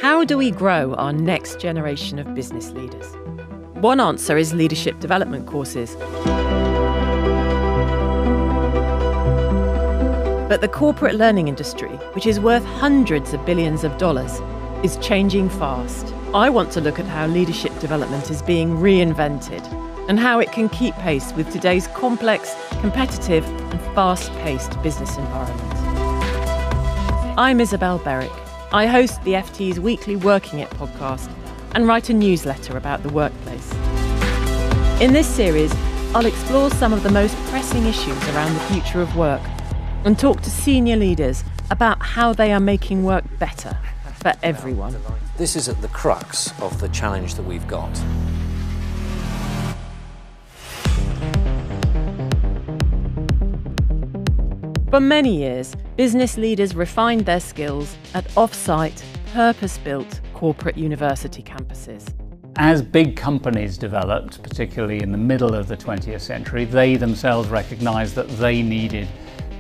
How do we grow our next generation of business leaders? One answer is leadership development courses. But the corporate learning industry, which is worth hundreds of billions of dollars, is changing fast. I want to look at how leadership development is being reinvented and how it can keep pace with today's complex, competitive and fast-paced business environment. I'm Isabel Berwick. I host the FT's weekly Working It podcast and write a newsletter about the workplace. In this series, I'll explore some of the most pressing issues around the future of work and talk to senior leaders about how they are making work better for everyone. This is at the crux of the challenge that we've got. For many years, business leaders refined their skills at off-site, purpose-built corporate university campuses. As big companies developed, particularly in the middle of the 20th century, they themselves recognised that they needed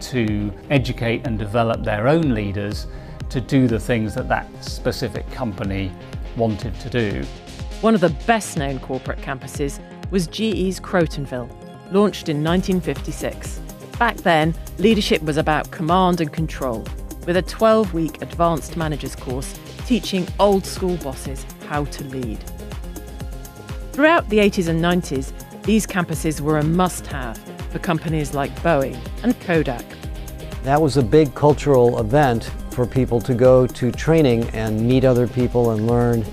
to educate and develop their own leaders to do the things that that specific company wanted to do. One of the best-known corporate campuses was GE's Crotonville, launched in 1956. Back then, leadership was about command and control, with a 12-week advanced managers course teaching old-school bosses how to lead. Throughout the 80s and 90s, these campuses were a must-have for companies like Boeing and Kodak. That was a big cultural event for people to go to training and meet other people and learn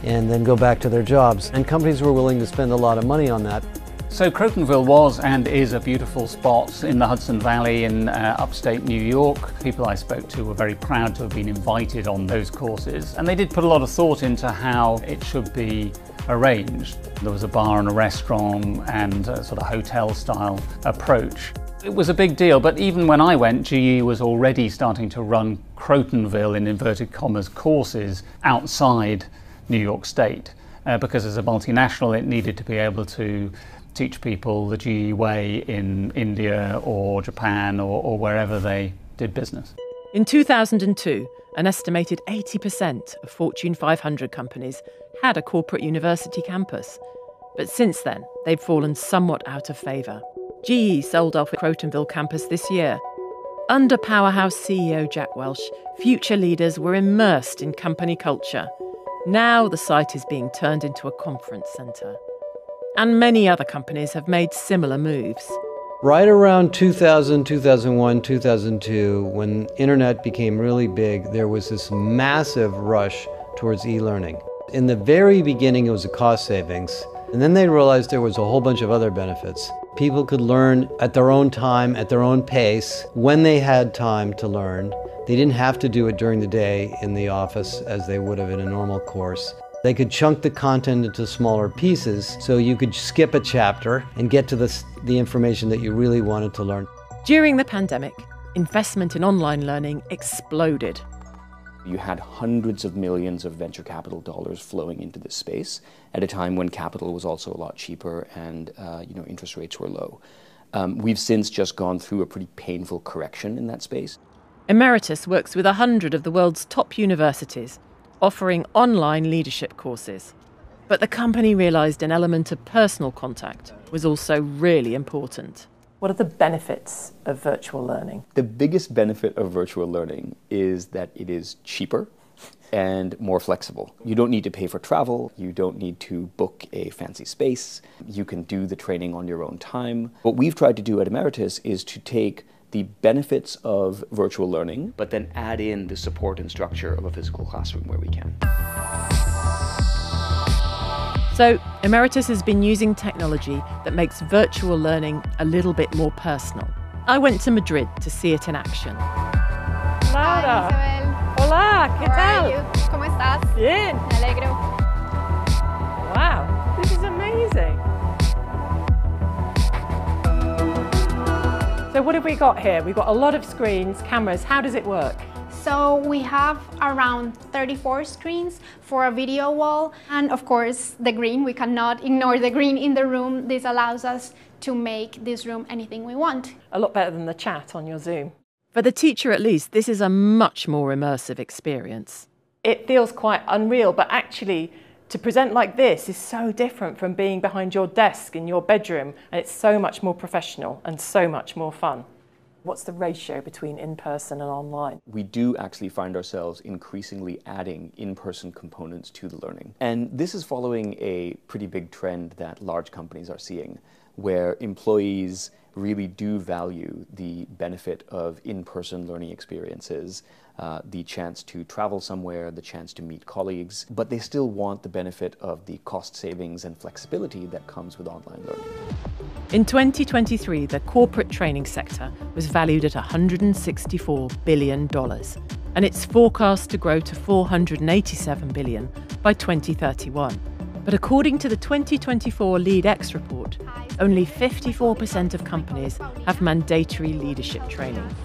and then go back to their jobs. And companies were willing to spend a lot of money on that. So Crotonville was and is a beautiful spot in the Hudson Valley in upstate New York. People I spoke to were very proud to have been invited on those courses, and they did put a lot of thought into how it should be arranged. There was a bar and a restaurant and a sort of hotel style approach. It was a big deal, but even when I went, GE was already starting to run Crotonville, in inverted commas, courses outside New York State, because as a multinational it needed to be able to teach people the GE way in India or Japan or wherever they did business. In 2002, an estimated 80% of Fortune 500 companies had a corporate university campus. But since then, they've fallen somewhat out of favour. GE sold off the Crotonville campus this year. Under Powerhouse CEO Jack Welch, future leaders were immersed in company culture. Now the site is being turned into a conference centre. And many other companies have made similar moves. Right around 2000, 2001, 2002, when internet became really big, there was this massive rush towards e-learning. In the very beginning, it was a cost savings. And then they realized there was a whole bunch of other benefits. People could learn at their own time, at their own pace, when they had time to learn. They didn't have to do it during the day in the office as they would have in a normal course. They could chunk the content into smaller pieces so you could skip a chapter and get to the information that you really wanted to learn. During the pandemic, investment in online learning exploded. You had hundreds of millions of venture capital dollars flowing into this space at a time when capital was also a lot cheaper and interest rates were low. We've since just gone through a pretty painful correction in that space. Emeritus works with 100 of the world's top universities, offering online leadership courses. But the company realised an element of personal contact was also really important. What are the benefits of virtual learning? The biggest benefit of virtual learning is that it is cheaper and more flexible. You don't need to pay for travel. You don't need to book a fancy space. You can do the training on your own time. What we've tried to do at Emeritus is to take the benefits of virtual learning, but then add in the support and structure of a physical classroom where we can. So, Emeritus has been using technology that makes virtual learning a little bit more personal. I went to Madrid to see it in action. Laura. Hi, Isabel. Hola, ¿qué How tal? are you? ¿Cómo estás? Bien. Me alegro. Wow, this is amazing. So what have we got here? We've got a lot of screens, cameras. How does it work? So we have around 34 screens for a video wall, and of course the green. We cannot ignore the green in the room. This allows us to make this room anything we want. A lot better than the chat on your Zoom. For the teacher at least, this is a much more immersive experience. It feels quite unreal, but actually to present like this is so different from being behind your desk in your bedroom, and it's so much more professional and so much more fun. What's the ratio between in-person and online? We do actually find ourselves increasingly adding in-person components to the learning. And this is following a pretty big trend that large companies are seeing, where employees really do value the benefit of in-person learning experiences, the chance to travel somewhere, the chance to meet colleagues, but they still want the benefit of the cost savings and flexibility that comes with online learning. In 2023, the corporate training sector was valued at $164 billion, and it's forecast to grow to $487 billion by 2031. But according to the 2024 LeadX report, only 54% of companies have mandatory leadership training.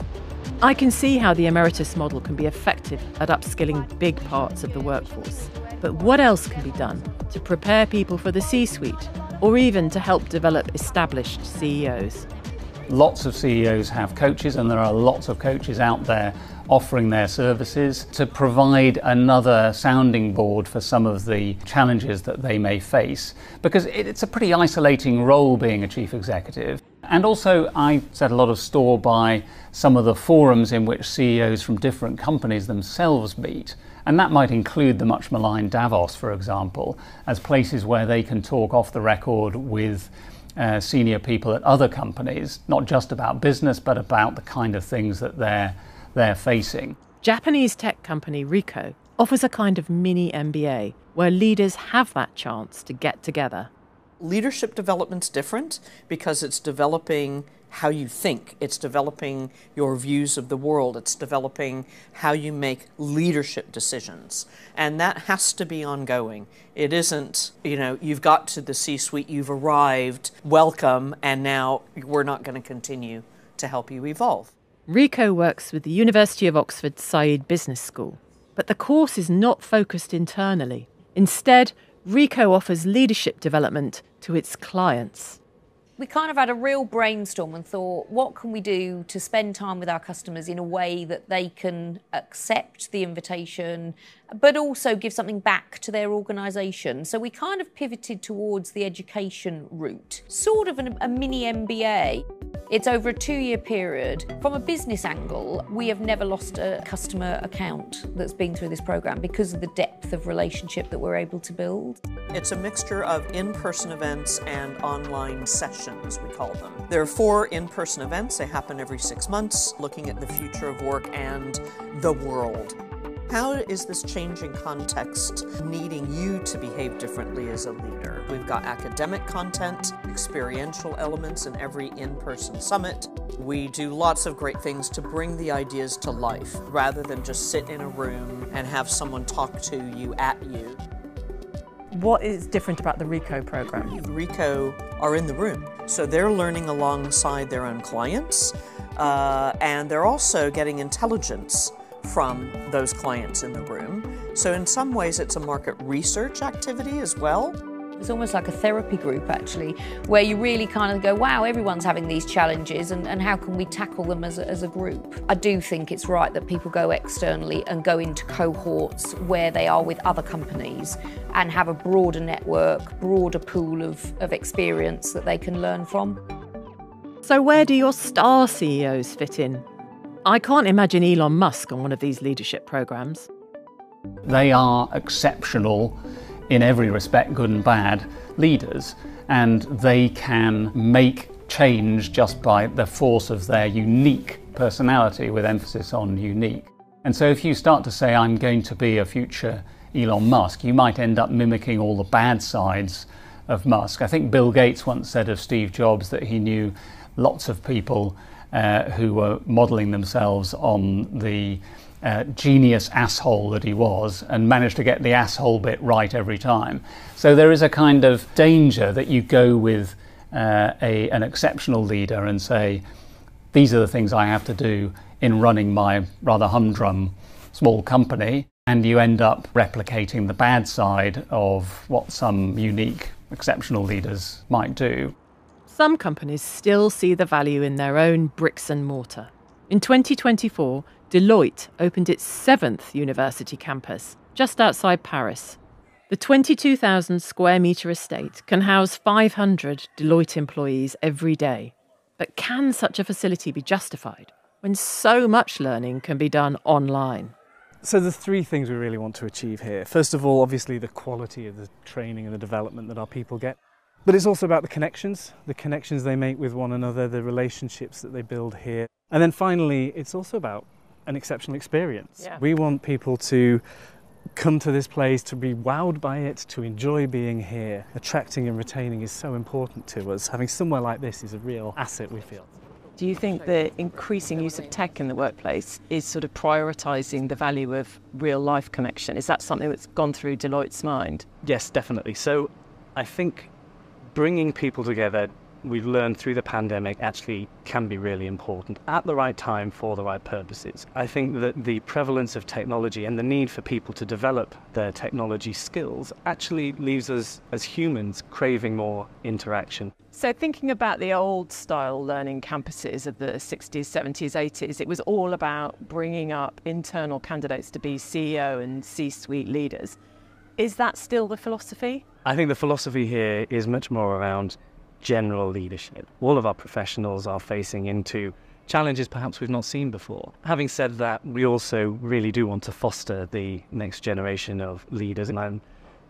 I can see how the emeritus model can be effective at upskilling big parts of the workforce. But what else can be done to prepare people for the C-suite, or even to help develop established CEOs? Lots of CEOs have coaches, and there are lots of coaches out there offering their services to provide another sounding board for some of the challenges that they may face, because it's a pretty isolating role being a chief executive. And also I set a lot of store by some of the forums in which CEOs from different companies themselves meet, and that might include the much maligned Davos, for example, as places where they can talk off the record with senior people at other companies, not just about business, but about the kind of things that they're facing. Japanese tech company Ricoh offers a kind of mini MBA where leaders have that chance to get together. Leadership development's different because it's developing how you think, it's developing your views of the world, it's developing how you make leadership decisions. And that has to be ongoing. It isn't, you've got to the C-suite, you've arrived, welcome, and now we're not going to continue to help you evolve. Ricoh works with the University of Oxford Said Business School, but the course is not focused internally. Instead, Ricoh offers leadership development to its clients. We kind of had a real brainstorm and thought, what can we do to spend time with our customers in a way that they can accept the invitation, but also give something back to their organisation? So we kind of pivoted towards the education route, sort of a mini MBA. It's over a 2-year period. From a business angle, we have never lost a customer account that's been through this programme because of the depth of relationship that we're able to build. It's a mixture of in-person events and online sessions, we call them. There are 4 in-person events. They happen every 6 months, looking at the future of work and the world. How is this changing context needing you to behave differently as a leader? We've got academic content, experiential elements in every in-person summit. We do lots of great things to bring the ideas to life, rather than just sit in a room and have someone talk to you at you. What is different about the Ricoh program? Ricoh are in the room, so they're learning alongside their own clients, and they're also getting intelligence from those clients in the room. So in some ways it's a market research activity as well. It's almost like a therapy group, actually, where you really kind of go, wow, everyone's having these challenges, and how can we tackle them as a group? I do think it's right that people go externally and go into cohorts where they are with other companies and have a broader network, broader pool of experience that they can learn from. So where do your star CEOs fit in? I can't imagine Elon Musk on one of these leadership programs. They are exceptional in every respect, good and bad, leaders, and they can make change just by the force of their unique personality, with emphasis on unique. And so if you start to say, I'm going to be a future Elon Musk, you might end up mimicking all the bad sides of Musk. I think Bill Gates once said of Steve Jobs that he knew lots of people who were modelling themselves on the genius asshole that he was, and managed to get the asshole bit right every time. So there is a kind of danger that you go with an exceptional leader and say, these are the things I have to do in running my rather humdrum small company, and you end up replicating the bad side of what some unique, exceptional leaders might do. Some companies still see the value in their own bricks and mortar. In 2024, Deloitte opened its 7th university campus, just outside Paris. The 22,000 square metre estate can house 500 Deloitte employees every day. But can such a facility be justified when so much learning can be done online? So there's three things we really want to achieve here. First of all, obviously the quality of the training and the development that our people get. But it's also about the connections they make with one another, the relationships that they build here. And then finally, it's also about an exceptional experience. Yeah. We want people to come to this place, to be wowed by it, to enjoy being here. Attracting and retaining is so important to us. Having somewhere like this is a real asset, we feel. Do you think the increasing use of tech in the workplace is sort of prioritising the value of real life connection? Is that something that's gone through Deloitte's mind? Yes, definitely. So I think bringing people together, we've learned through the pandemic, actually can be really important at the right time for the right purposes. I think that the prevalence of technology and the need for people to develop their technology skills actually leaves us as humans craving more interaction. So thinking about the old style learning campuses of the 60s, 70s, 80s, it was all about bringing up internal candidates to be CEO and C-suite leaders. Is that still the philosophy? I think the philosophy here is much more around general leadership. All of our professionals are facing into challenges perhaps we've not seen before. Having said that, we also really do want to foster the next generation of leaders, and I'm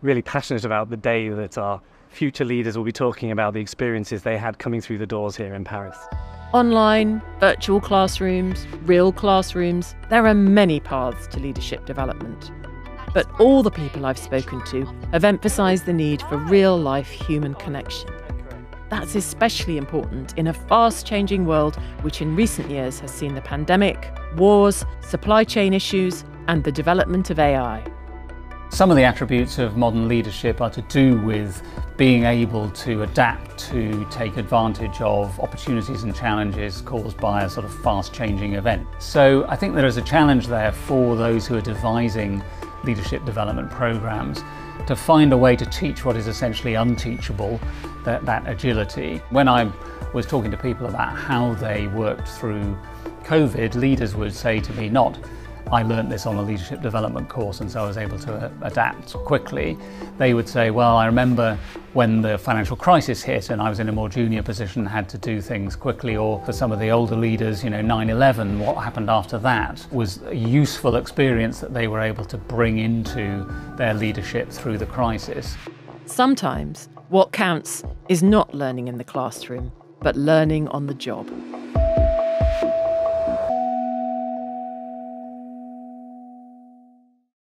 really passionate about the day that our future leaders will be talking about the experiences they had coming through the doors here in Paris. Online, virtual classrooms, real classrooms, there are many paths to leadership development. But all the people I've spoken to have emphasised the need for real-life human connection. That's especially important in a fast-changing world which in recent years has seen the pandemic, wars, supply chain issues, and the development of AI. Some of the attributes of modern leadership are to do with being able to adapt to take advantage of opportunities and challenges caused by a sort of fast-changing event. So I think there is a challenge there for those who are devising leadership development programs to find a way to teach what is essentially unteachable, that agility. When I was talking to people about how they worked through COVID, leaders would say to me, not, I learned this on a leadership development course and so I was able to adapt quickly. They would say, well, I remember when the financial crisis hit and I was in a more junior position, had to do things quickly. Or for some of the older leaders, 9/11, what happened after that was a useful experience that they were able to bring into their leadership through the crisis. Sometimes what counts is not learning in the classroom, but learning on the job.